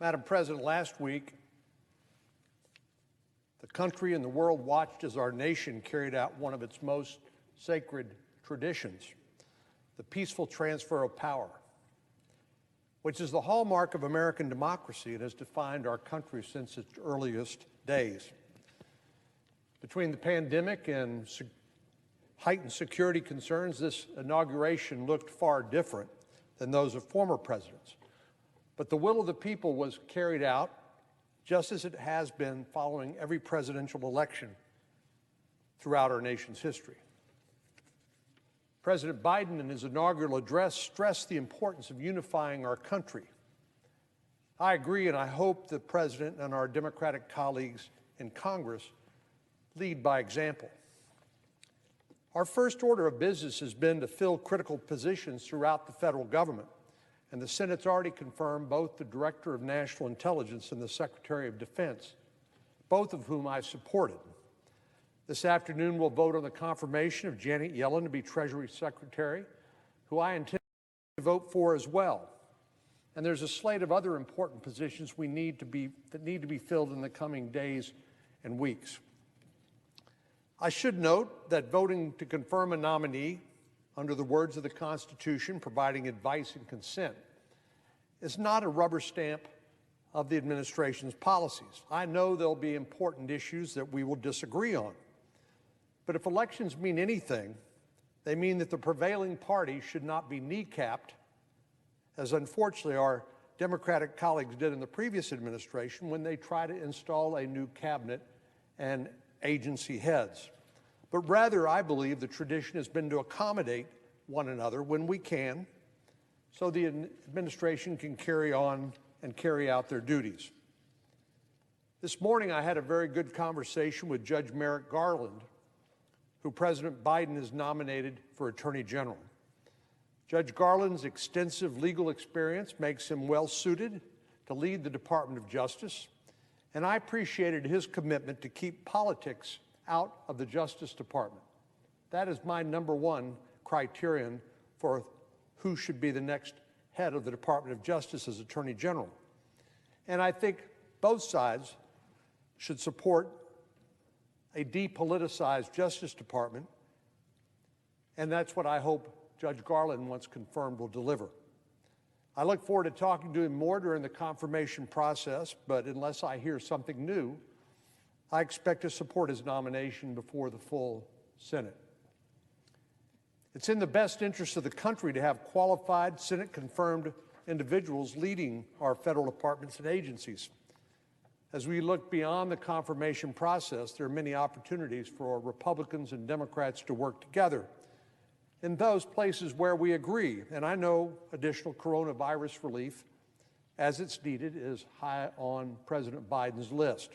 Madam President, last week, the country and the world watched as our nation carried out one of its most sacred traditions, the peaceful transfer of power, which is the hallmark of American democracy and has defined our country since its earliest days. Between the pandemic and heightened security concerns, this inauguration looked far different than those of former presidents. But the will of the people was carried out just as it has been following every presidential election throughout our nation's history. President Biden, in his inaugural address, stressed the importance of unifying our country. I agree, and I hope the President and our Democratic colleagues in Congress lead by example. Our first order of business has been to fill critical positions throughout the federal government, and the Senate's already confirmed both the Director of National Intelligence and the Secretary of Defense, both of whom I supported. This afternoon, we'll vote on the confirmation of Janet Yellen to be Treasury Secretary, who I intend to vote for as well. And there's a slate of other important positions that need to be filled in the coming days and weeks. I should note that voting to confirm a nominee under the words of the Constitution, providing advice and consent, is not a rubber stamp of the administration's policies. I know there'll be important issues that we will disagree on. But if elections mean anything, they mean that the prevailing party should not be kneecapped, as unfortunately our Democratic colleagues did in the previous administration when they tried to install a new cabinet and agency heads. But rather, I believe the tradition has been to accommodate one another when we can, so the administration can carry on and carry out their duties. This morning, I had a very good conversation with Judge Merrick Garland, who President Biden has nominated for Attorney General. Judge Garland's extensive legal experience makes him well-suited to lead the Department of Justice, and I appreciated his commitment to keep politics out of the Justice Department. That is my number one criterion for who should be the next head of the Department of Justice as Attorney General. And I think both sides should support a depoliticized Justice Department, and that's what I hope Judge Garland, once confirmed, will deliver. I look forward to talking to him more during the confirmation process, but unless I hear something new, I expect to support his nomination before the full Senate. It's in the best interest of the country to have qualified, Senate-confirmed individuals leading our federal departments and agencies. As we look beyond the confirmation process, there are many opportunities for Republicans and Democrats to work together in those places where we agree. And I know additional coronavirus relief, as it's needed, is high on President Biden's list.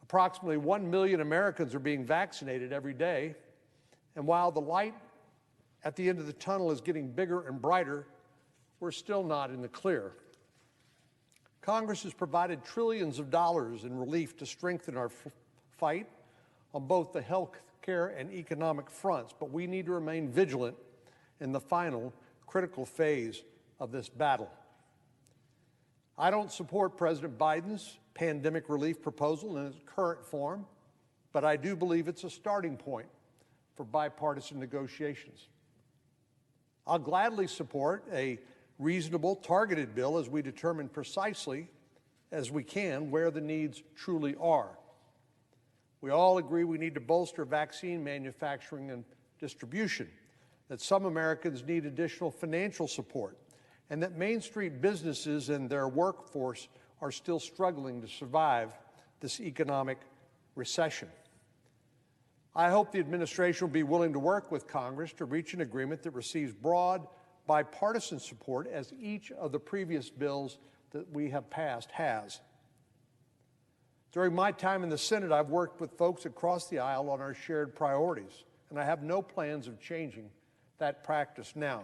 Approximately 1 million Americans are being vaccinated every day, and while the light at the end of the tunnel is getting bigger and brighter, we're still not in the clear. Congress has provided trillions of dollars in relief to strengthen our fight on both the health care and economic fronts, but we need to remain vigilant in the final critical phase of this battle. I don't support President Biden's pandemic relief proposal in its current form, but I do believe it's a starting point for bipartisan negotiations. I'll gladly support a reasonable, targeted bill as we determine precisely as we can where the needs truly are. We all agree we need to bolster vaccine manufacturing and distribution, that some Americans need additional financial support, and that Main Street businesses and their workforce are still struggling to survive this economic recession. I hope the administration will be willing to work with Congress to reach an agreement that receives broad bipartisan support, as each of the previous bills that we have passed has. During my time in the Senate, I've worked with folks across the aisle on our shared priorities, and I have no plans of changing that practice now.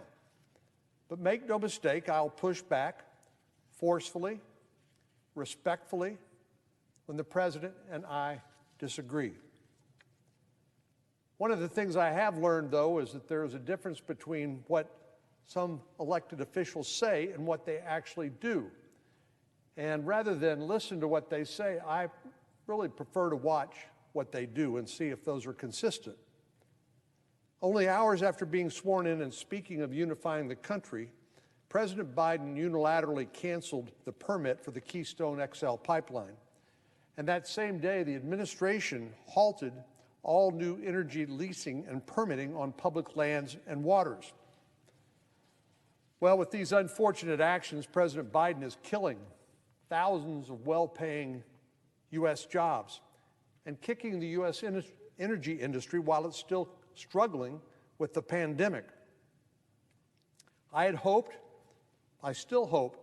But make no mistake, I'll push back forcefully, respectfully, when the President and I disagree. One of the things I have learned, though, is that there is a difference between what some elected officials say and what they actually do. And rather than listen to what they say, I really prefer to watch what they do and see if those are consistent. Only hours after being sworn in and speaking of unifying the country, President Biden unilaterally canceled the permit for the Keystone XL pipeline. And that same day, the administration halted all new energy leasing and permitting on public lands and waters. Well, with these unfortunate actions, President Biden is killing thousands of well-paying U.S. jobs and kicking the U.S. energy industry while it's still struggling with the pandemic. I had hoped, I still hope,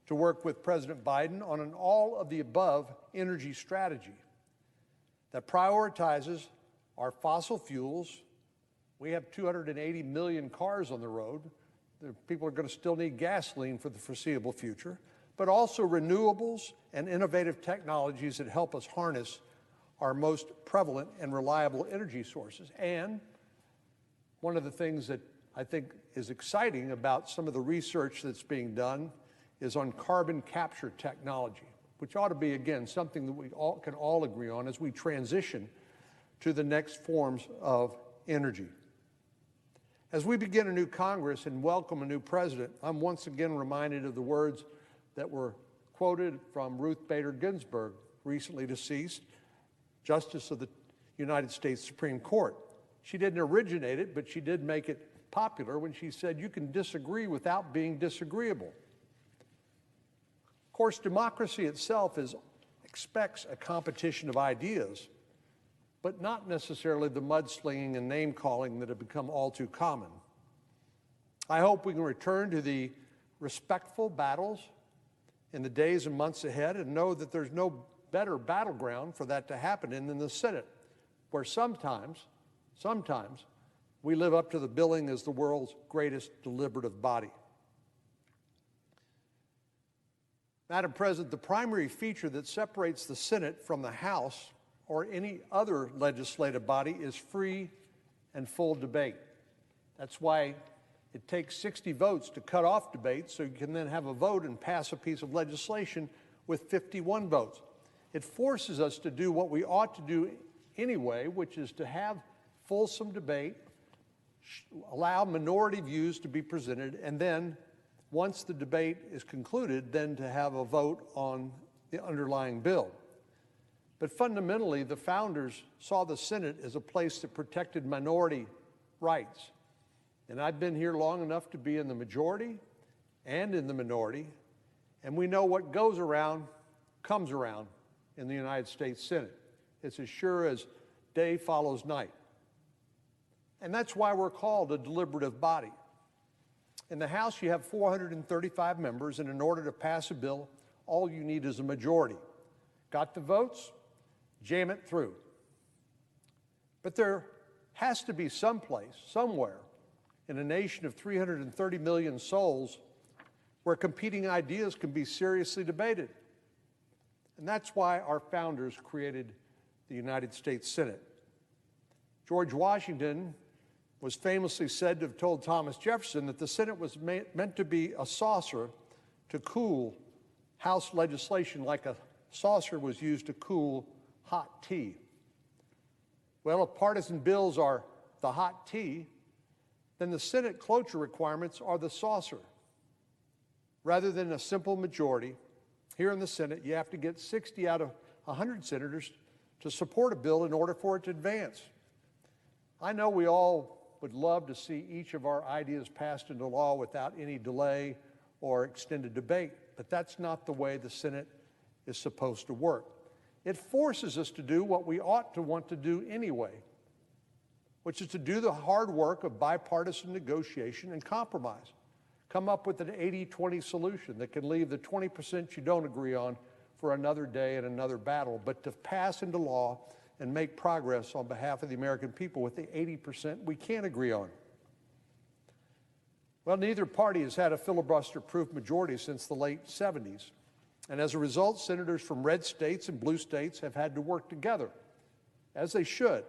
to work with President Biden on an all-of-the-above energy strategy that prioritizes our fossil fuels. We have 280 million cars on the road. People are going to still need gasoline for the foreseeable future, but also renewables and innovative technologies that help us harness our most prevalent and reliable energy sources. And one of the things that I think is exciting about some of the research that's being done is on carbon capture technology, which ought to be, again, something that we can all agree on as we transition to the next forms of energy. As we begin a new Congress and welcome a new president, I'm once again reminded of the words that were quoted from Ruth Bader Ginsburg, recently deceased, Justice of the United States Supreme Court. She didn't originate it, but she did make it popular when she said, "You can disagree without being disagreeable." Of course, democracy itself expects a competition of ideas, but not necessarily the mudslinging and name-calling that have become all too common. I hope we can return to the respectful battles in the days and months ahead and know that there's no better battleground for that to happen in than the Senate, where sometimes we live up to the billing as the world's greatest deliberative body. Madam President, the primary feature that separates the Senate from the House or any other legislative body is free and full debate. That's why it takes 60 votes to cut off debate, so you can then have a vote and pass a piece of legislation with 51 votes. It forces us to do what we ought to do anyway, which is to have fulsome debate, allow minority views to be presented, and then, once the debate is concluded, then to have a vote on the underlying bill. But fundamentally, the founders saw the Senate as a place that protected minority rights. And I've been here long enough to be in the majority and in the minority, and we know what goes around comes around in the United States Senate. It's as sure as day follows night. And that's why we're called a deliberative body. In the House, you have 435 members, and in order to pass a bill, all you need is a majority. Got the votes? Jam it through. But there has to be some place, somewhere, in a nation of 330 million souls where competing ideas can be seriously debated. And that's why our founders created the United States Senate. George Washington was famously said to have told Thomas Jefferson that the Senate was meant to be a saucer to cool House legislation, like a saucer was used to cool hot tea. Well, if partisan bills are the hot tea, then the Senate cloture requirements are the saucer. Rather than a simple majority, here in the Senate, you have to get 60 out of 100 senators to support a bill in order for it to advance. I know we all would love to see each of our ideas passed into law without any delay or extended debate, but that's not the way the Senate is supposed to work. It forces us to do what we ought to want to do anyway, which is to do the hard work of bipartisan negotiation and compromise. Come up with an 80-20 solution that can leave the 20% you don't agree on for another day and another battle, but to pass into law and make progress on behalf of the American people with the 80% we can't agree on. Well, neither party has had a filibuster-proof majority since the late 70s. And as a result, senators from red states and blue states have had to work together, as they should,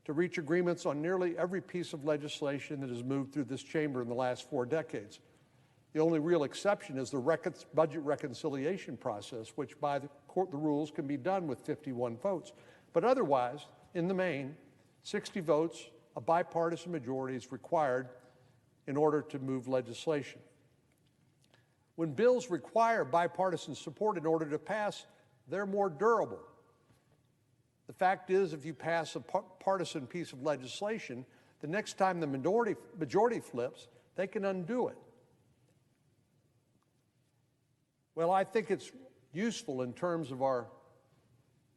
to reach agreements on nearly every piece of legislation that has moved through this chamber in the last 4 decades. The only real exception is the budget reconciliation process, which by the rules can be done with 51 votes. But otherwise, in the main, 60 votes, a bipartisan majority is required in order to move legislation. When bills require bipartisan support in order to pass, they're more durable. The fact is, if you pass a partisan piece of legislation, the next time the majority flips, they can undo it. Well, I think it's useful in terms of our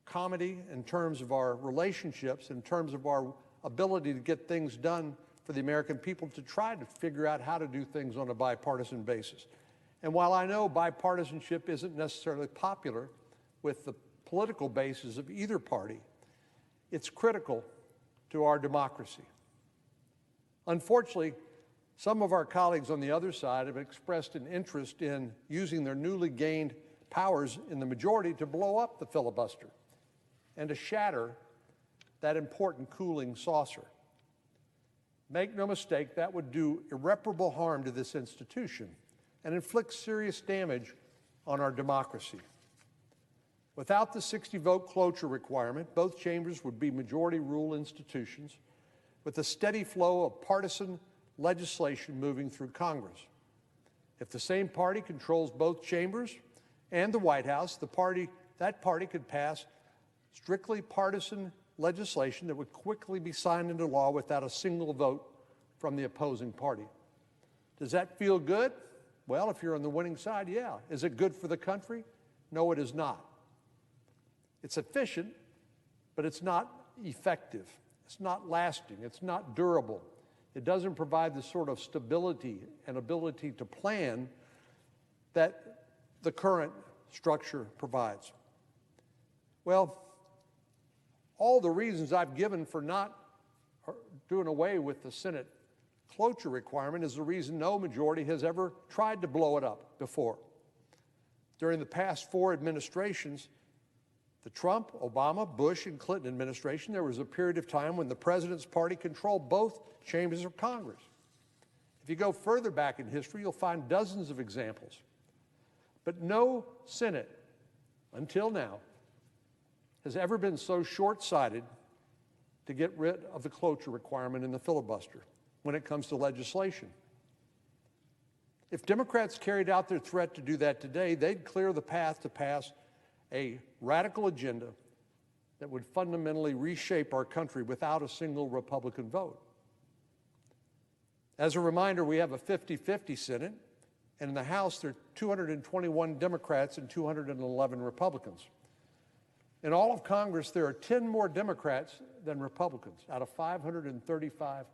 comedy, in terms of our relationships, in terms of our ability to get things done for the American people to try to figure out how to do things on a bipartisan basis. And while I know bipartisanship isn't necessarily popular with the political bases of either party, it's critical to our democracy. Unfortunately, some of our colleagues on the other side have expressed an interest in using their newly gained powers in the majority to blow up the filibuster and to shatter that important cooling saucer. Make no mistake, that would do irreparable harm to this institution and inflict serious damage on our democracy. Without the 60-vote cloture requirement, both chambers would be majority rule institutions with a steady flow of partisan legislation moving through Congress. If the same party controls both chambers and the White House, that party could pass strictly partisan legislation that would quickly be signed into law without a single vote from the opposing party. Does that feel good? Well, if you're on the winning side, yeah. Is it good for the country? No, it is not. It's efficient, but it's not effective. It's not lasting. It's not durable. It doesn't provide the sort of stability and ability to plan that the current structure provides. Well, all the reasons I've given for not doing away with the Senate cloture requirement is the reason no majority has ever tried to blow it up before. During the past 4 administrations, the Trump, Obama, Bush, and Clinton administration, there was a period of time when the president's party controlled both chambers of Congress. If you go further back in history, you'll find dozens of examples. But no Senate, until now, has ever been so short-sighted to get rid of the cloture requirement in the filibuster when it comes to legislation. If Democrats carried out their threat to do that today, they'd clear the path to pass a radical agenda that would fundamentally reshape our country without a single Republican vote. As a reminder, we have a 50-50 Senate, and in the House there are 221 Democrats and 211 Republicans. In all of Congress, there are 10 more Democrats than Republicans out of 535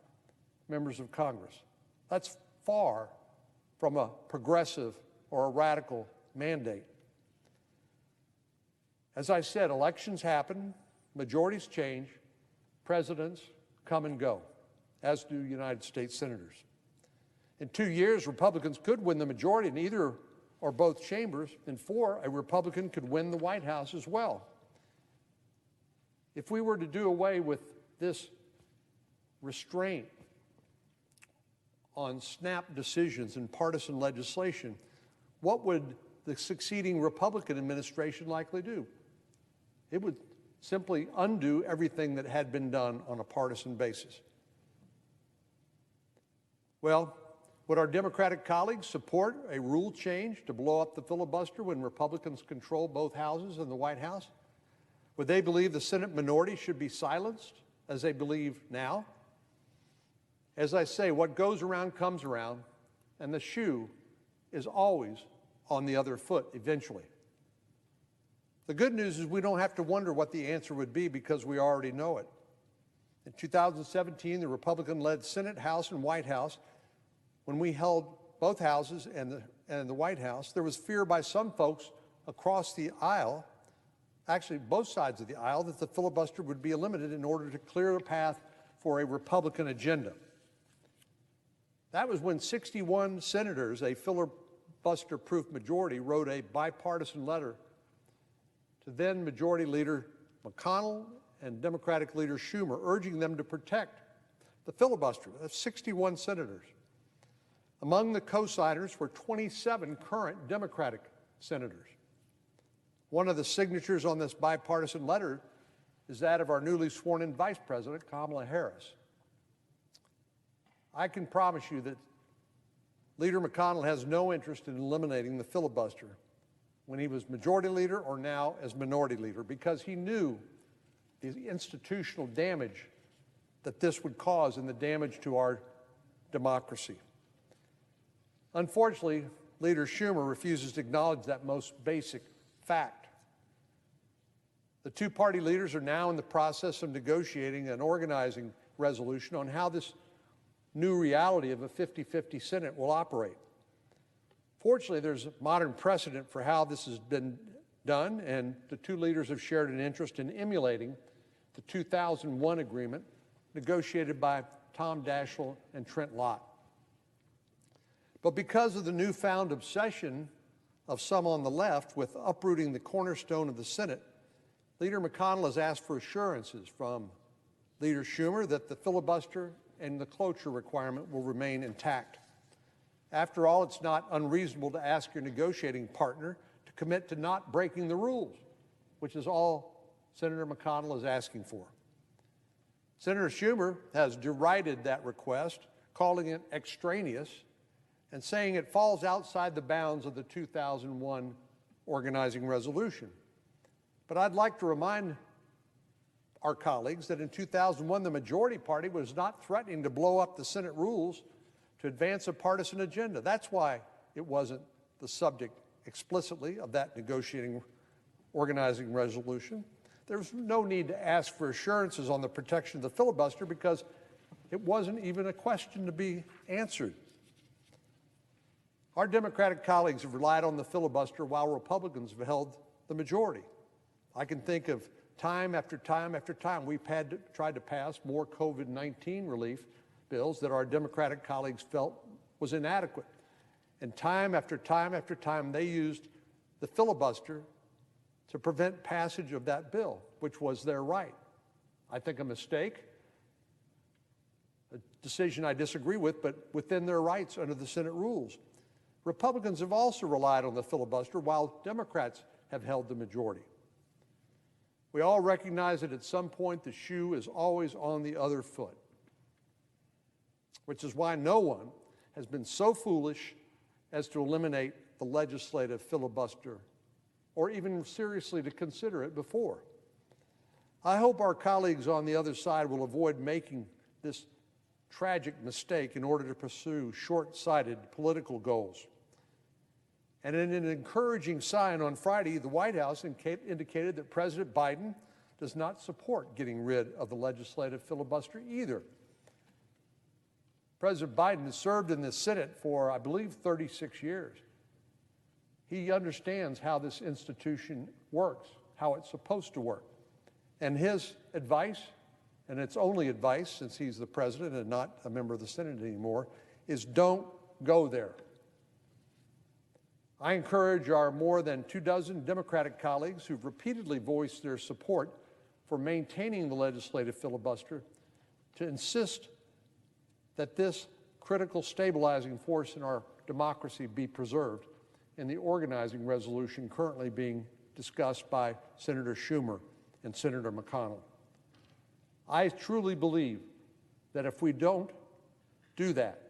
members of Congress. That's far from a progressive or a radical mandate. As I said, elections happen, majorities change, presidents come and go, as do United States senators. In 2 years, Republicans could win the majority in either or both chambers. In 4, a Republican could win the White House as well. If we were to do away with this restraint on snap decisions and partisan legislation, what would the succeeding Republican administration likely do? It would simply undo everything that had been done on a partisan basis. Well, would our Democratic colleagues support a rule change to blow up the filibuster when Republicans control both houses and the White House? Would they believe the Senate minority should be silenced, as they believe now? As I say, what goes around comes around, and the shoe is always on the other foot eventually. The good news is we don't have to wonder what the answer would be because we already know it. In 2017, the Republican-led Senate, House, and White House, when we held both houses and the White House, there was fear by some folks across the aisle, actually both sides of the aisle, that the filibuster would be eliminated in order to clear the path for a Republican agenda. That was when 61 senators, a filibuster-proof majority, wrote a bipartisan letter to then Majority Leader McConnell and Democratic Leader Schumer, urging them to protect the filibuster. That's 61 senators. Among the co-signers were 27 current Democratic senators. One of the signatures on this bipartisan letter is that of our newly sworn-in Vice President, Kamala Harris. I can promise you that Leader McConnell has no interest in eliminating the filibuster when he was majority leader or now as minority leader, because he knew the institutional damage that this would cause and the damage to our democracy. Unfortunately, Leader Schumer refuses to acknowledge that most basic fact. The two-party leaders are now in the process of negotiating an organizing resolution on how this new reality of a 50-50 Senate will operate. Fortunately, there's a modern precedent for how this has been done, and the two leaders have shared an interest in emulating the 2001 agreement negotiated by Tom Daschle and Trent Lott. But because of the newfound obsession of some on the left with uprooting the cornerstone of the Senate, Leader McConnell has asked for assurances from Leader Schumer that the filibuster and the cloture requirement will remain intact. After all, it's not unreasonable to ask your negotiating partner to commit to not breaking the rules, which is all Senator McConnell is asking for. Senator Schumer has derided that request, calling it extraneous and saying it falls outside the bounds of the 2001 organizing resolution. But I'd like to remind our colleagues that in 2001, the majority party was not threatening to blow up the Senate rules to advance a partisan agenda. That's why it wasn't the subject explicitly of that negotiating organizing resolution. There's no need to ask for assurances on the protection of the filibuster because it wasn't even a question to be answered. Our Democratic colleagues have relied on the filibuster while Republicans have held the majority. I can think of time after time after time we've tried to pass more COVID-19 relief bills that our Democratic colleagues felt was inadequate. And time after time after time, they used the filibuster to prevent passage of that bill, which was their right. I think a mistake, a decision I disagree with, but within their rights under the Senate rules. Republicans have also relied on the filibuster while Democrats have held the majority. We all recognize that at some point the shoe is always on the other foot, which is why no one has been so foolish as to eliminate the legislative filibuster or even seriously to consider it before. I hope our colleagues on the other side will avoid making this tragic mistake in order to pursue short-sighted political goals. And in an encouraging sign on Friday, the White House indicated that President Biden does not support getting rid of the legislative filibuster either. President Biden has served in the Senate for, I believe, 36 years. He understands how this institution works, how it's supposed to work. And his advice, and it's only advice since he's the president and not a member of the Senate anymore, is don't go there. I encourage our more than 24 Democratic colleagues who've repeatedly voiced their support for maintaining the legislative filibuster to insist that this critical stabilizing force in our democracy be preserved in the organizing resolution currently being discussed by Senator Schumer and Senator McConnell. I truly believe that if we don't do that,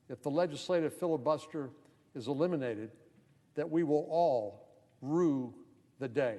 if the legislative filibuster is eliminated, that we will all rue the day.